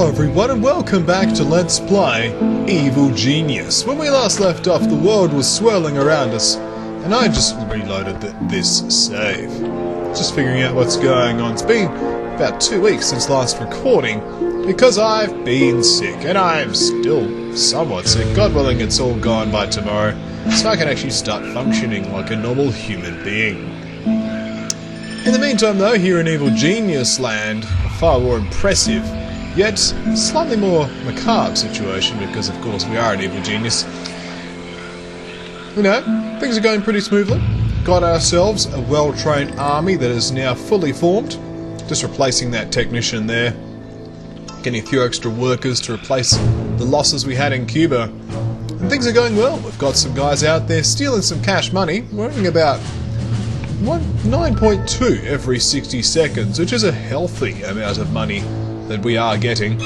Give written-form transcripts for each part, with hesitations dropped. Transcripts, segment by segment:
Hello everyone and welcome back to Let's Play Evil Genius. When we last left off, the world was swirling around us, and I just reloaded this save. Just figuring out what's going on. It's been about 2 weeks since last recording, because I've been sick, and I'm still somewhat sick. God willing, it's all gone by tomorrow, so I can actually start functioning like a normal human being. In the meantime though, here in Evil Genius land, a far more impressive, yet slightly more macabre situation, because of course we are an evil genius. You know, things are going pretty smoothly. Got ourselves a well-trained army that is now fully formed. Just replacing that technician there. Getting a few extra workers to replace the losses we had in Cuba. And things are going well. We've got some guys out there stealing some cash money. We're earning about 9.2 every 60 seconds, which is a healthy amount of money that we are getting.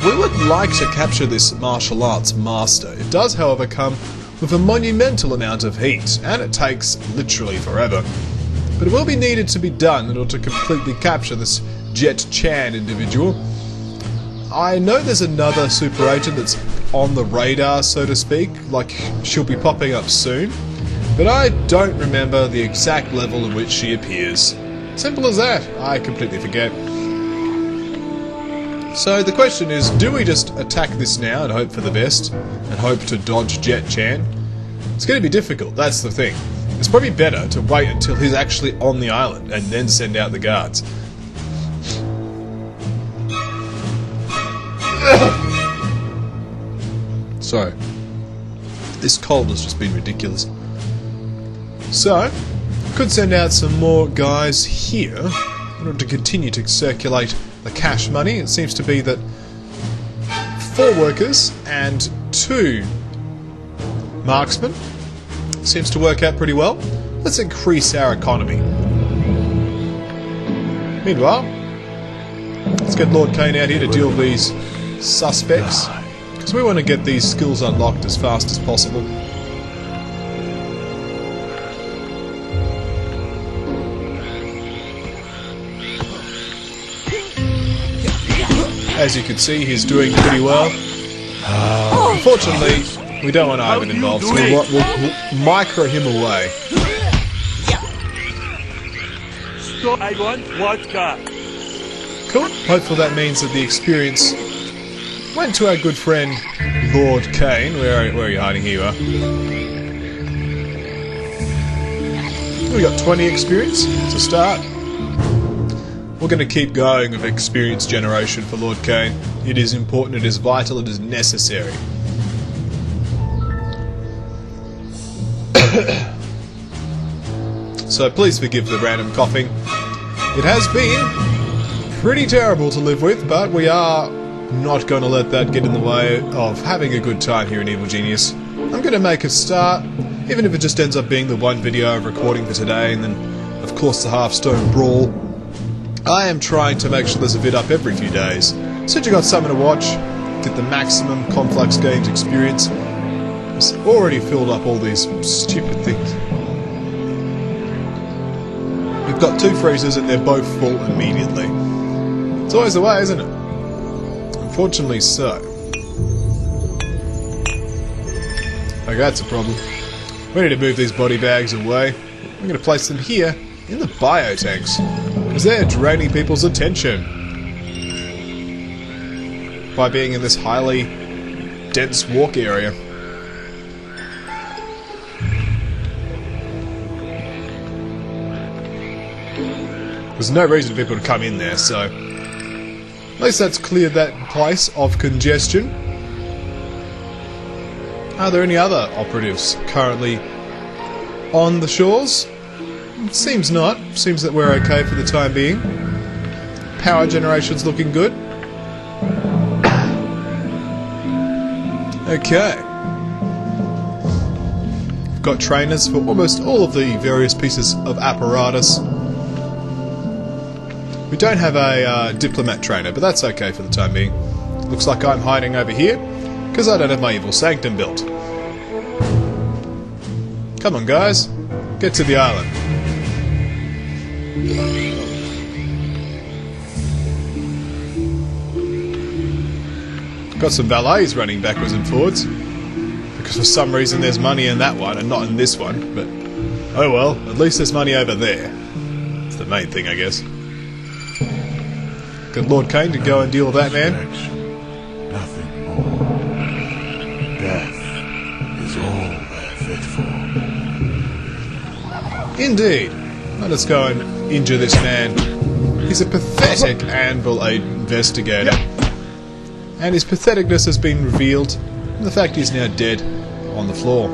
We would like to capture this martial arts master. It does, however, come with a monumental amount of heat, and it takes literally forever. But it will be needed to be done in order to completely capture this Jet Chan individual. I know there's another super agent that's on the radar, so to speak, like she'll be popping up soon, but I don't remember the exact level at which she appears. Simple as that. I completely forget. So the question is, do we just attack this now and hope for the best, and hope to dodge Jet Chan? It's going to be difficult, that's the thing. It's probably better to wait until he's actually on the island, and then send out the guards. Sorry. This cold has just been ridiculous. So, could send out some more guys here in order to continue to circulate the cash money. It seems to be that 4 workers and 2 marksmen seems to work out pretty well. Let's increase our economy. Meanwhile, let's get Lord Kane out here to deal with these suspects, because we want to get these skills unlocked as fast as possible. As you can see, he's doing pretty well. Unfortunately, we don't want Ivan involved, so we'll micro him away. I want vodka. Cool. Hopefully that means that the experience went to our good friend Lord Kane. Where are you hiding? Here you are. We got 20 experience. It's a start. We're going to keep going with experience generation for Lord Kane. It is important, it is vital, it is necessary. So please forgive the random coughing. It has been pretty terrible to live with, but we are not going to let that get in the way of having a good time here in Evil Genius. I'm going to make a start, even if it just ends up being the one video I'm recording for today, and then of course the Hearthstone Brawl. I am trying to make sure there's a vid up every few days, so that you got something to watch, get the maximum KonfluxGames experience. It's already filled up all these stupid things. We've got 2 freezers and they're both full immediately. It's always the way, isn't it? Unfortunately so. Okay, that's a problem. We need to move these body bags away. I'm going to place them here in the biotanks, because they're draining people's attention by being in this highly dense walk area. There's no reason for people to come in there, so at least that's cleared that place of congestion. Are there any other operatives currently on the shores? It seems not. Seems that we're okay for the time being. Power generation's looking good. Okay. We've got trainers for almost all of the various pieces of apparatus. We don't have a diplomat trainer, but that's okay for the time being. Looks like I'm hiding over here, because I don't have my evil sanctum built. Come on guys, get to the island. Got some valets running backwards and forwards. Because for some reason there's money in that one and not in this one. But, oh well, at least there's money over there. It's the main thing, I guess. Got Lord Kane to go and deal with that man. Nothing more. Death is all they're fit for. Indeed. Let us go and injure this man. He's a pathetic anvil investigator. And his patheticness has been revealed. And the fact he's now dead on the floor.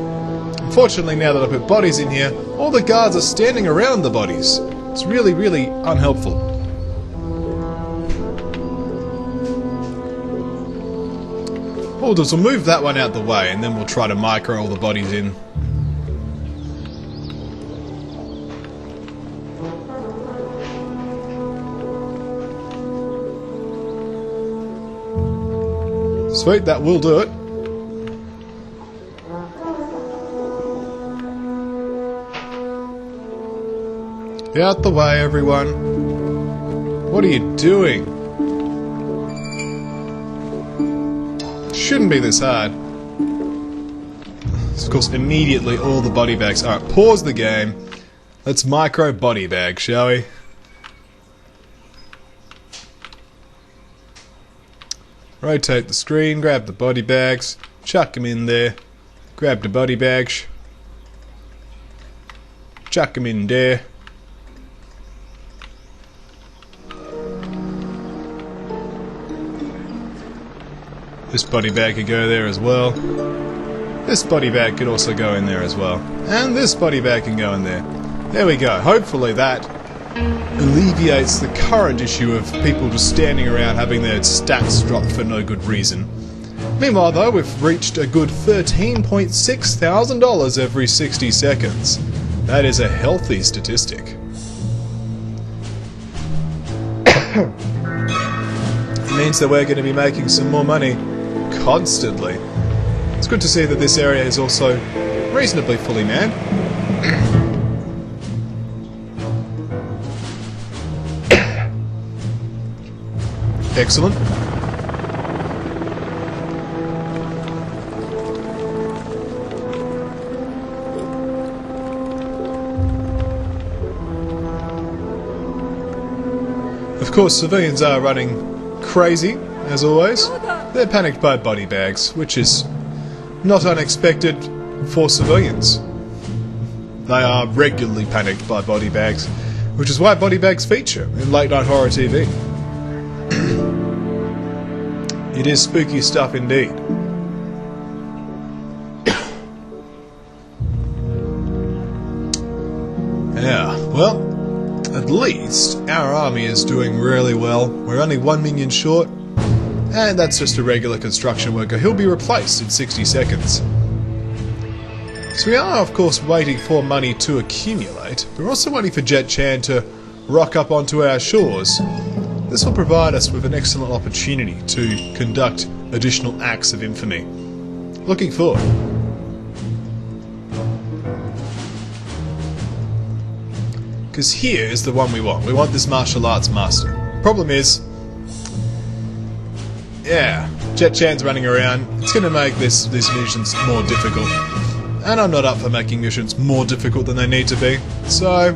Unfortunately, now that I put bodies in here, all the guards are standing around the bodies. It's really, really unhelpful. What we'll do is we'll move that one out the way and then we'll try to micro all the bodies in. Sweet, that will do it. Get out the way, everyone. What are you doing? Shouldn't be this hard. Of course, immediately all the body bags. Alright, pause the game. Let's micro body bag, shall we? Rotate the screen, grab the body bags, chuck them in there, grab the body bags, chuck them in there. This body bag could go there as well. This body bag could also go in there as well. And this body bag can go in there. There we go. Hopefully that alleviates the current issue of people just standing around having their stats dropped for no good reason. Meanwhile though, we've reached a good $13.6 thousand every 60 seconds. That is a healthy statistic. It means that we're going to be making some more money constantly. It's good to see that this area is also reasonably fully manned. Excellent. Of course, civilians are running crazy, as always. They're panicked by body bags, which is not unexpected for civilians. They are regularly panicked by body bags, which is why body bags feature in late night horror TV. It is spooky stuff indeed. Yeah, well, at least our army is doing really well. We're only 1 million short, and that's just a regular construction worker. He'll be replaced in 60 seconds. So we are, of course, waiting for money to accumulate. We're also waiting for Jet Chan to rock up onto our shores. This will provide us with an excellent opportunity to conduct additional acts of infamy. Looking forward. Because here is the one we want. We want this martial arts master. Problem is, yeah, Jet Chan's running around. It's going to make these missions more difficult. And I'm not up for making missions more difficult than they need to be. So,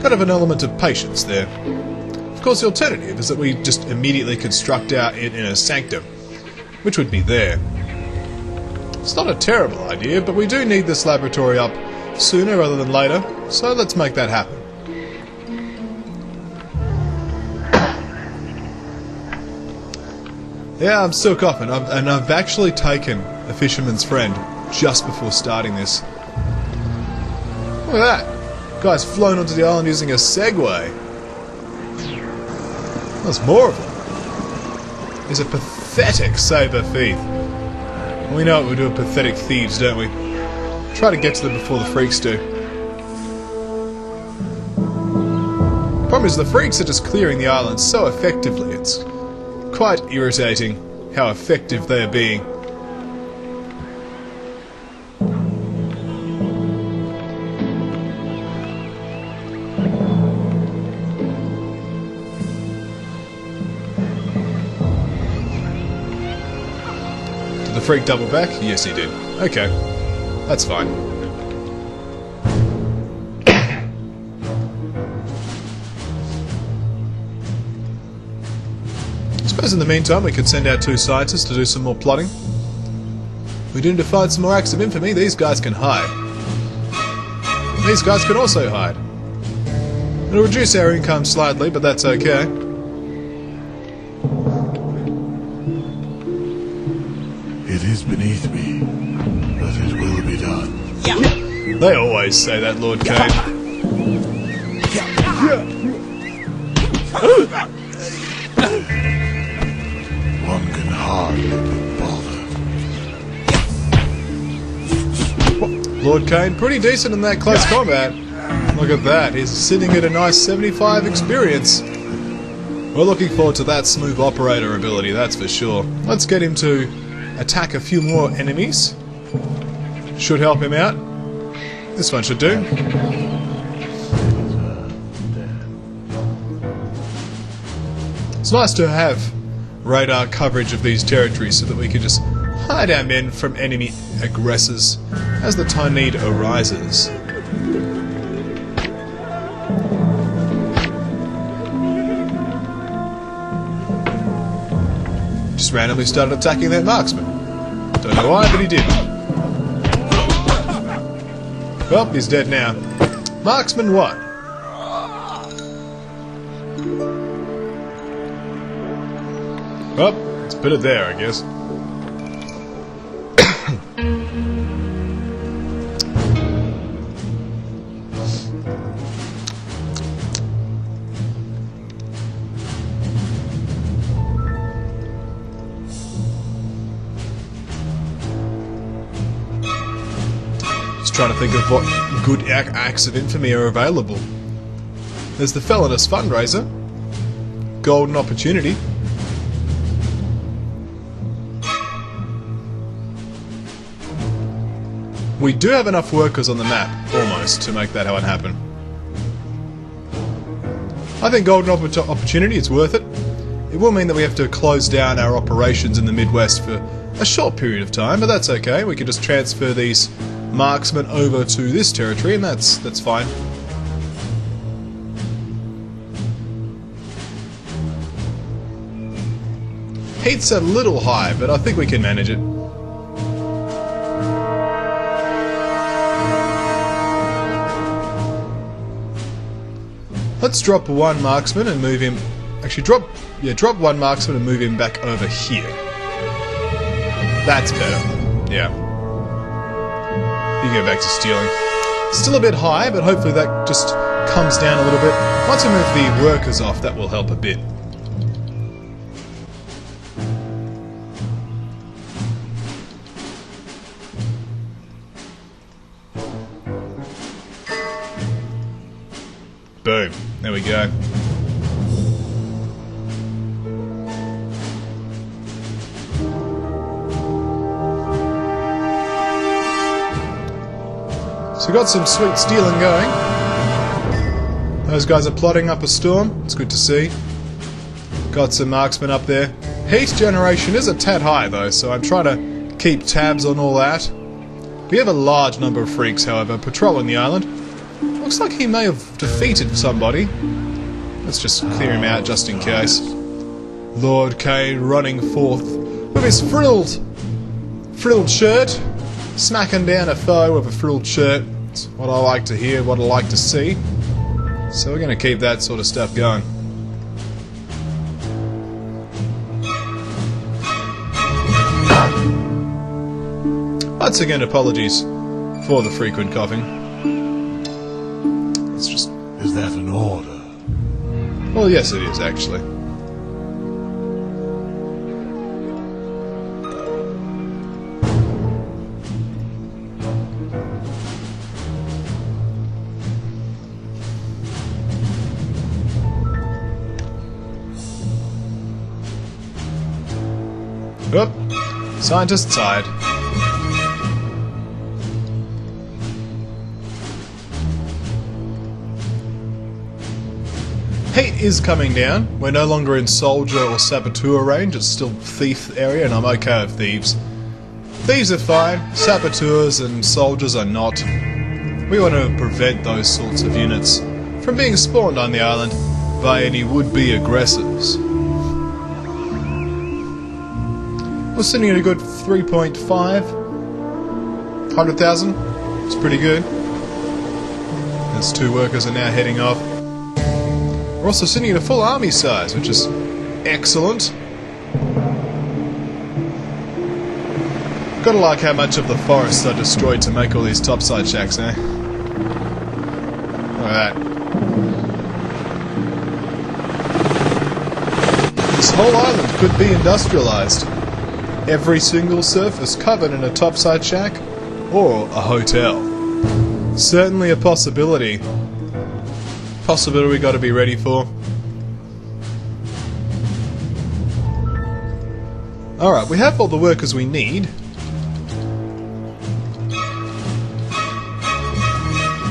kind of an element of patience there. Of course, the alternative is that we just immediately construct our inner sanctum, which would be there. It's not a terrible idea, but we do need this laboratory up sooner rather than later, so let's make that happen. Yeah, I'm still coughing, and I've actually taken a fisherman's friend just before starting this. Look at that! Guy's flown onto the island using a Segway. There's more of them. He's a pathetic saber thief. We know what we do with pathetic thieves, don't we? Try to get to them before the freaks do. Problem is, the freaks are just clearing the island so effectively. It's quite irritating how effective they are being. the freak double back? Yes, he did. Okay. That's fine. I suppose in the meantime we could send out 2 scientists to do some more plotting. We need to find some more acts of infamy. These guys can hide. These guys can also hide. It'll reduce our income slightly, but that's okay. It is beneath me, but it will be done. They always say that, Lord Kane. One can hardly be bothered. Lord Kane, pretty decent in that close combat. Look at that, he's sitting at a nice 75 experience. We're looking forward to that smooth operator ability, that's for sure. Let's get him to attack a few more enemies. Should help him out. This one should do. It's nice to have radar coverage of these territories so that we can just hide our men from enemy aggressors as the time need arises. Just randomly started attacking that marksman. Don't know why, but he did. Well, he's dead now. Marksman what? Well, let's put it there, I guess. Trying to think of what good acts of infamy are available. There's the Felonious Fundraiser. Golden Opportunity. We do have enough workers on the map, almost, to make that one happen. I think Golden Opportunity is worth it. It will mean that we have to close down our operations in the Midwest for a short period of time, but that's okay. We can just transfer these marksmen over to this territory, and that's fine. Heat's a little high, but I think we can manage it. Let's drop 1 marksman and move him. Actually, drop 1 marksman and move him back over here. That's better. Yeah. You go back to stealing. Still a bit high, but hopefully that just comes down a little bit. Once we move the workers off, that will help a bit. Boom. There we go. So got some sweet stealing going. Those guys are plotting up a storm. It's good to see. Got some marksmen up there. Heat generation is a tad high though, so I'm trying to keep tabs on all that. We have a large number of freaks, however, patrolling the island. Looks like he may have defeated somebody. Let's just clear him out just in case. Lord Kane running forth with his frilled shirt, smacking down a foe with a frilled shirt. It's what I like to hear, what I like to see. So we're going to keep that sort of stuff going. Once again, apologies for the frequent coughing. It's just... Is that an order? Well, yes it is, actually. Oop. Scientist side. Heat is coming down. We're no longer in soldier or saboteur range. It's still thief area, and I'm okay with thieves. Thieves are fine, saboteurs and soldiers are not. We want to prevent those sorts of units from being spawned on the island by any would-be aggressors. We're sitting at a good 3.5. 100,000. It's pretty good. Those 2 workers are now heading off. We're also sitting at a full army size, which is excellent. Gotta like how much of the forests are destroyed to make all these topside shacks, eh? Alright. This whole island could be industrialized. Every single surface covered in a topside shack or a hotel. Certainly a possibility. Possibility we gotta be ready for. Alright, we have all the workers we need.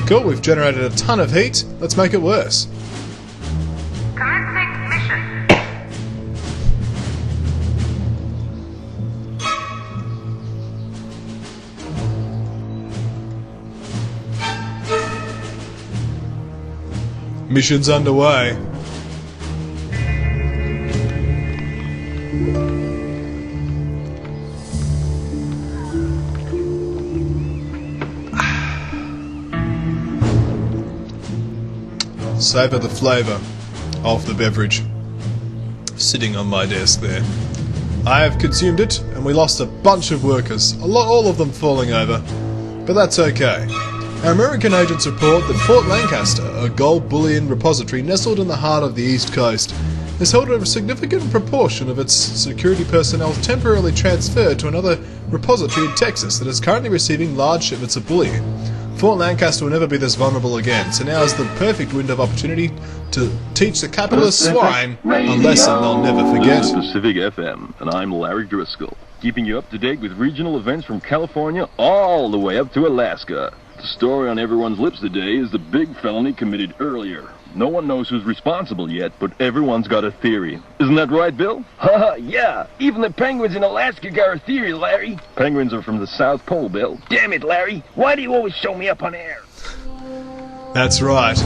Cool, we've generated a ton of heat. Let's make it worse. Commencing mission. Mission's underway. Savour the flavour of the beverage sitting on my desk there. I have consumed it, and we lost a bunch of workers, all of them falling over, but that's okay. Our American agents report that Fort Lancaster, a gold bullion repository nestled in the heart of the East Coast, has held a significant proportion of its security personnel temporarily transferred to another repository in Texas that is currently receiving large shipments of bullion. Fort Lancaster will never be this vulnerable again, so now is the perfect window of opportunity to teach the capitalist swine a lesson they'll never forget. This is Pacific FM, and I'm Larry Driscoll, keeping you up to date with regional events from California all the way up to Alaska. The story on everyone's lips today is the big felony committed earlier. No one knows who's responsible yet, but everyone's got a theory. Isn't that right, Bill? Haha, yeah. Even the penguins in Alaska got a theory, Larry. Penguins are from the South Pole, Bill. Damn it, Larry. Why do you always show me up on air? That's right.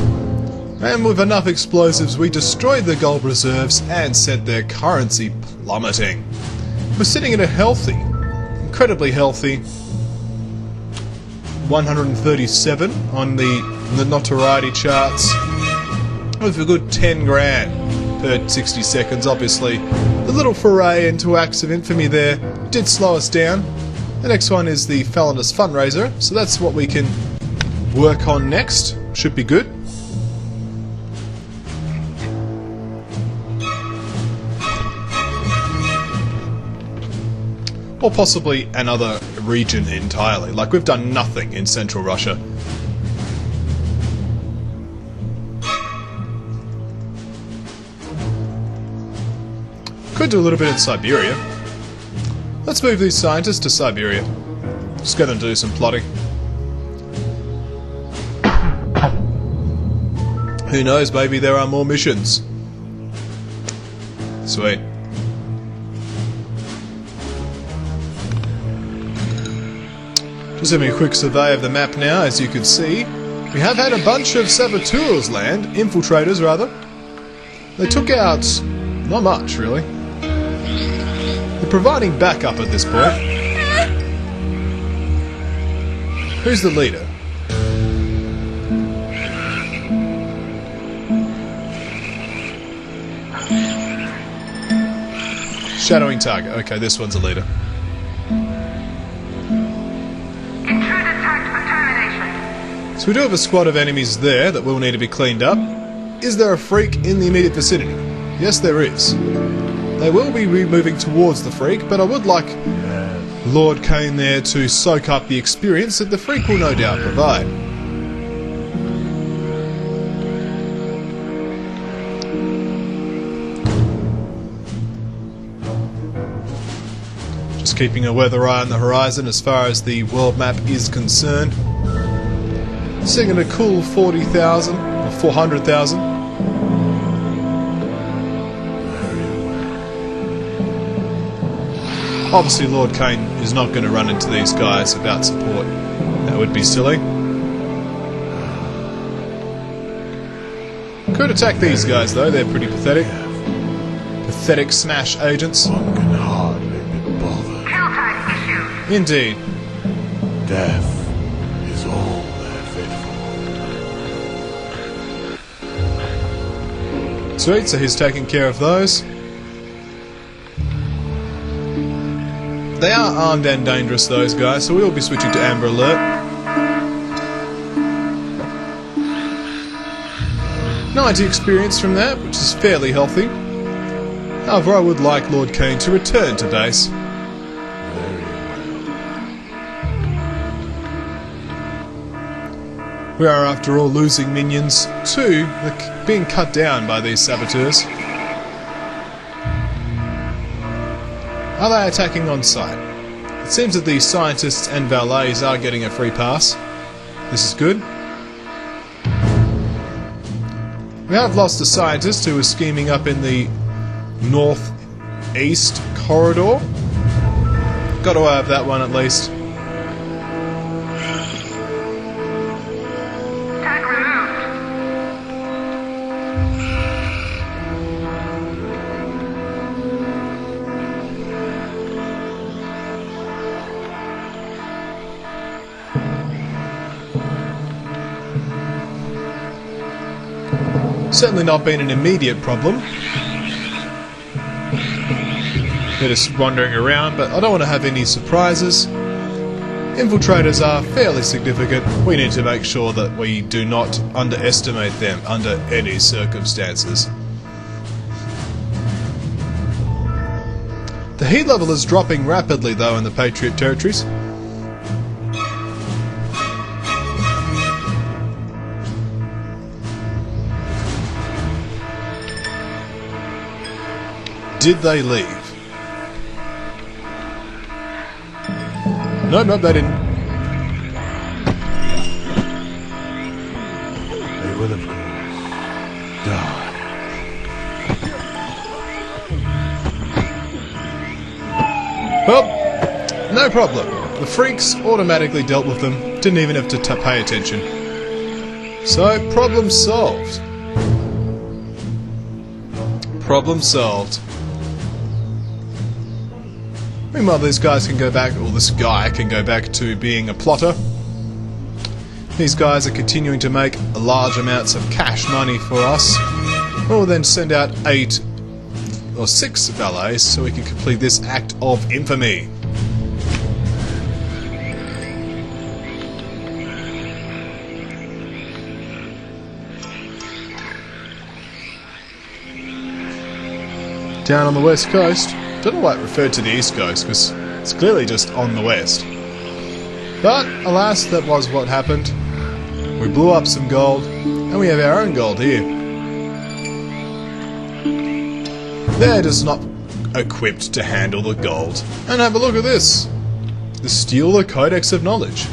And with enough explosives, we destroyed the gold reserves and set their currency plummeting. We're sitting at a healthy, incredibly healthy 137 on the notoriety charts, with a good 10 grand per 60 seconds. Obviously, the little foray into acts of infamy there did slow us down. The next one is the Felonious Fundraiser, so that's what we can work on next. Should be good. Or possibly another region entirely. Like, we've done nothing in Central Russia. Could do a little bit in Siberia. Let's move these scientists to Siberia. Just gonna do some plotting. Who knows, maybe there are more missions. Sweet. Just having a quick survey of the map now. As you can see, we have had a bunch of saboteurs land, infiltrators rather. They took out not much really. They're providing backup at this point. Who's the leader? Shadowing target. Okay, this one's a leader. So we do have a squad of enemies there that will need to be cleaned up. Is there a freak in the immediate vicinity? Yes, there is. They will be moving towards the freak, but I would like Lord Kane there to soak up the experience that the freak will no doubt provide. Just keeping a weather eye on the horizon as far as the world map is concerned. Sitting at a cool 40,000 or 400,000. Obviously Lord Kane is not going to run into these guys without support. That would be silly. Could attack these guys though, they're pretty pathetic. Pathetic smash agents. One can hardly be bothered. Indeed. Death is all they're fit for. Sweet, so he's taking care of those. They are armed and dangerous, those guys, so we will be switching to Amber Alert. '90 experience from that, which is fairly healthy. However, I would like Lord Kane to return to base. We are, after all, losing minions to being cut down by these saboteurs. Are they attacking on sight? It seems that the scientists and valets are getting a free pass. This is good. We have lost a scientist who was scheming up in the northeast corridor. Got to have that one at least. Certainly not been an immediate problem. They're just wandering around, but I don't want to have any surprises. Infiltrators are fairly significant. We need to make sure that we do not underestimate them under any circumstances. The heat level is dropping rapidly though in the Patriot territories. Did they leave? No, they didn't. They will, of course, die. Well, no problem. The freaks automatically dealt with them. Didn't even have to pay attention. So, problem solved. Problem solved. Meanwhile, these guys can go back, or this guy can go back to being a plotter. These guys are continuing to make large amounts of cash money for us. We'll then send out 8 or 6 valets so we can complete this act of infamy. Down on the west coast. Don't know why it referred to the east coast, because it's clearly just on the west. But, alas, that was what happened. We blew up some gold, and we have our own gold here. They're just not equipped to handle the gold. And have a look at this. The Steal the Codex of Knowledge.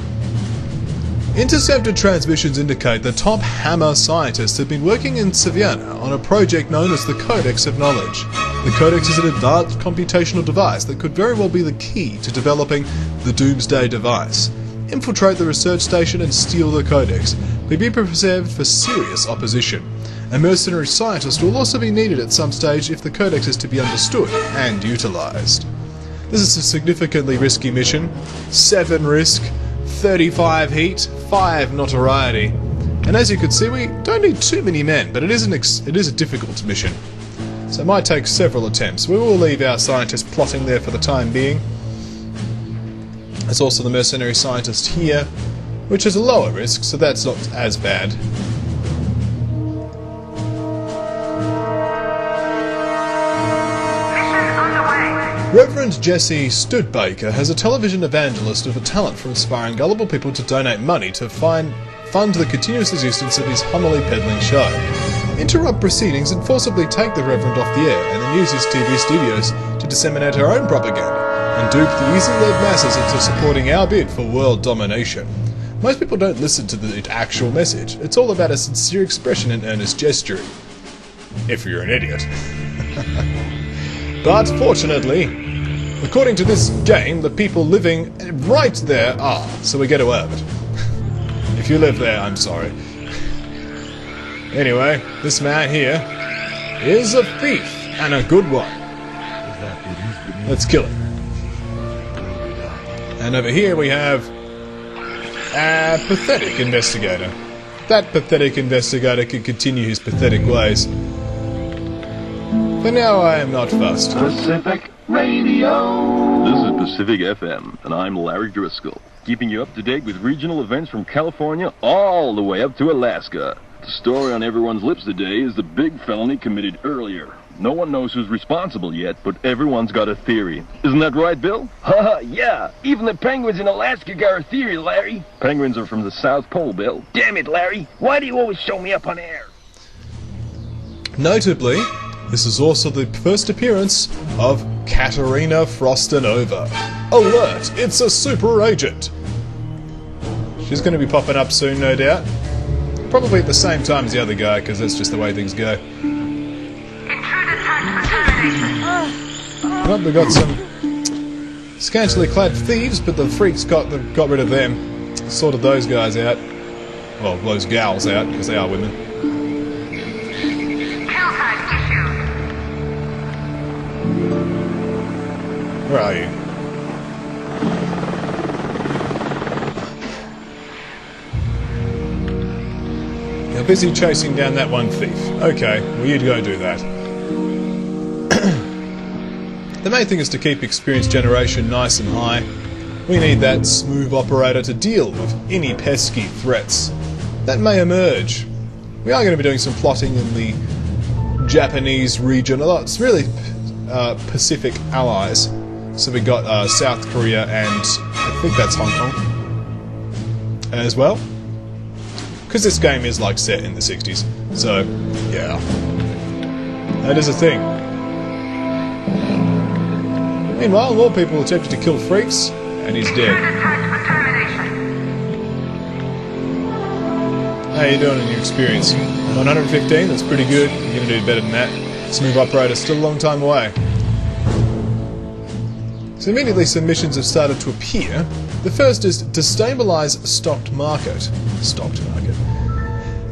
Intercepted transmissions indicate that top hammer scientists have been working in Siberia on a project known as the Codex of Knowledge. The Codex is an advanced computational device that could very well be the key to developing the Doomsday device. Infiltrate the research station and steal the Codex, but be prepared for serious opposition. A mercenary scientist will also be needed at some stage if the Codex is to be understood and utilised. This is a significantly risky mission. 7 risk, 35 heat, 5 notoriety. And as you can see, we don't need too many men, but it is a difficult mission. So it might take several attempts. We will leave our scientists plotting there for the time being. There's also the mercenary scientist here, which is a lower risk, so that's not as bad. Reverend Jesse Studebaker has a television evangelist with a talent for inspiring gullible people to donate money to fund the continuous existence of his homily peddling show. Interrupt proceedings and forcibly take the Reverend off the air, and then use his TV studios to disseminate her own propaganda, and dupe the easily led masses into supporting our bid for world domination. Most people don't listen to the actual message. It's all about a sincere expression and earnest gesturing. If you're an idiot. But fortunately, According to this game, the people living right there are, so we get away with it. If you live there, I'm sorry. Anyway, this man here is a thief, and a good one. Let's kill him. And over here we have a pathetic investigator. That pathetic investigator can continue his pathetic ways. For now, I am not fussed. Pacific Radio. This is Pacific FM, and I'm Larry Driscoll, keeping you up to date with regional events from California all the way up to Alaska. The story on everyone's lips today is the big felony committed earlier. No one knows who's responsible yet, but everyone's got a theory. Isn't that right, Bill? Haha, yeah. Even the penguins in Alaska got a theory, Larry. Penguins are from the South Pole, Bill. Damn it, Larry. Why do you always show me up on air? Notably, this is also the first appearance of Katerina Frostinova. Alert! It's a super agent! She's going to be popping up soon, no doubt. Probably at the same time as the other guy, because that's just the way things go. Well, we got some scantily clad thieves, but the freaks got rid of them. Sorted those guys out. Well, those gals out, because they are women. Where are you? You're busy chasing down that one thief. Okay, well you'd go do that. The main thing is to keep experience generation nice and high. We need that smooth operator to deal with any pesky threats that may emerge. We are going to be doing some plotting in the Japanese region. It's really Pacific allies. So we got South Korea and I think that's Hong Kong as well. Because this game is like set in the 60s. So, yeah. That is a thing. Meanwhile, more people attempted to kill freaks, and he's dead. How you doing in your experience? 115, that's pretty good. You're going to do better than that. Smooth operator, still a long time away. So immediately some missions have started to appear. The first is destabilize stocked market.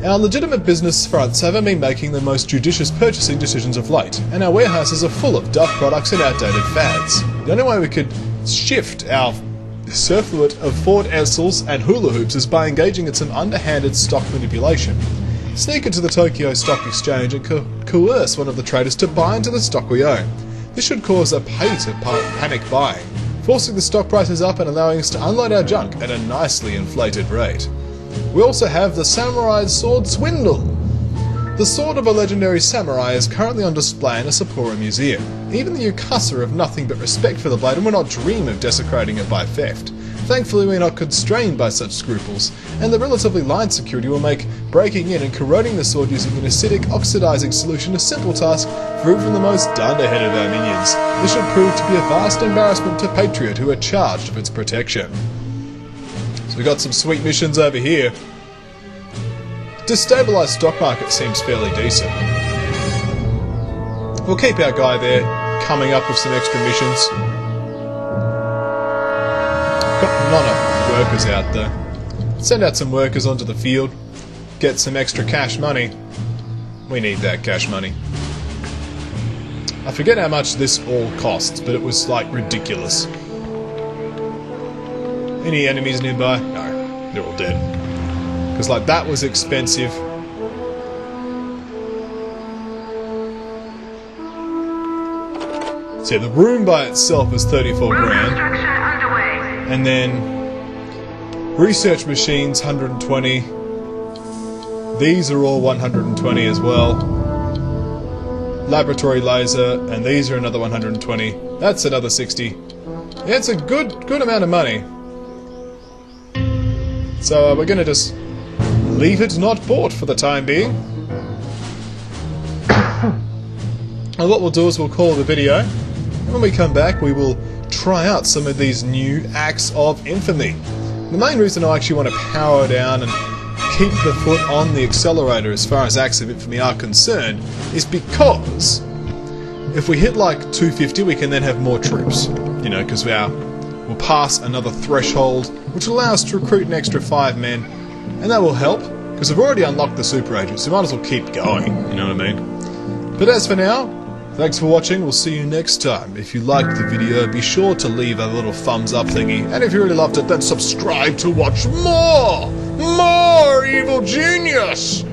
Our legitimate business fronts haven't been making the most judicious purchasing decisions of late, and our warehouses are full of duff products and outdated fads. The only way we could shift our surfeit of Ford Essels and hula hoops is by engaging in some underhanded stock manipulation. Sneak into the Tokyo Stock Exchange and coerce one of the traders to buy into the stock we own. This should cause a panic buying, forcing the stock prices up and allowing us to unload our junk at a nicely inflated rate. We also have the Samurai Sword Swindle. The sword of a legendary samurai is currently on display in a Sapporo museum. Even the Yukasa have nothing but respect for the blade and will not dream of desecrating it by theft. Thankfully, we are not constrained by such scruples, and the relatively light security will make breaking in and corroding the sword using an acidic oxidizing solution a simple task for even the most dunderhead of our minions. This should prove to be a vast embarrassment to Patriot who are charged with its protection. So we got some sweet missions over here. Destabilized stock market seems fairly decent. We'll keep our guy there, coming up with some extra missions. Got not enough workers out though. Send out some workers onto the field, get some extra cash money. We need that cash money. I forget how much this all costs, but it was like ridiculous. Any enemies nearby? No, they're all dead. Because like that was expensive. So the room by itself is 34 grand. And then research machines 120. These are all 120 as well. Laboratory laser, and these are another 120. That's another 60. Yeah, it's a good amount of money. So we're gonna just leave it not bought for the time being. And what we'll do is we'll call the video, and when we come back we will try out some of these new acts of infamy. The main reason I actually want to power down and keep the foot on the accelerator as far as acts of infamy are concerned is because if we hit like 250 we can then have more troops. You know, because we'll pass another threshold, which will allow us to recruit an extra 5 men, and that will help, because we've already unlocked the super agents, so we might as well keep going, you know what I mean? But as for now, thanks for watching, we'll see you next time. If you liked the video, be sure to leave a little thumbs up thingy, and if you really loved it, then subscribe to watch more! More Evil Genius!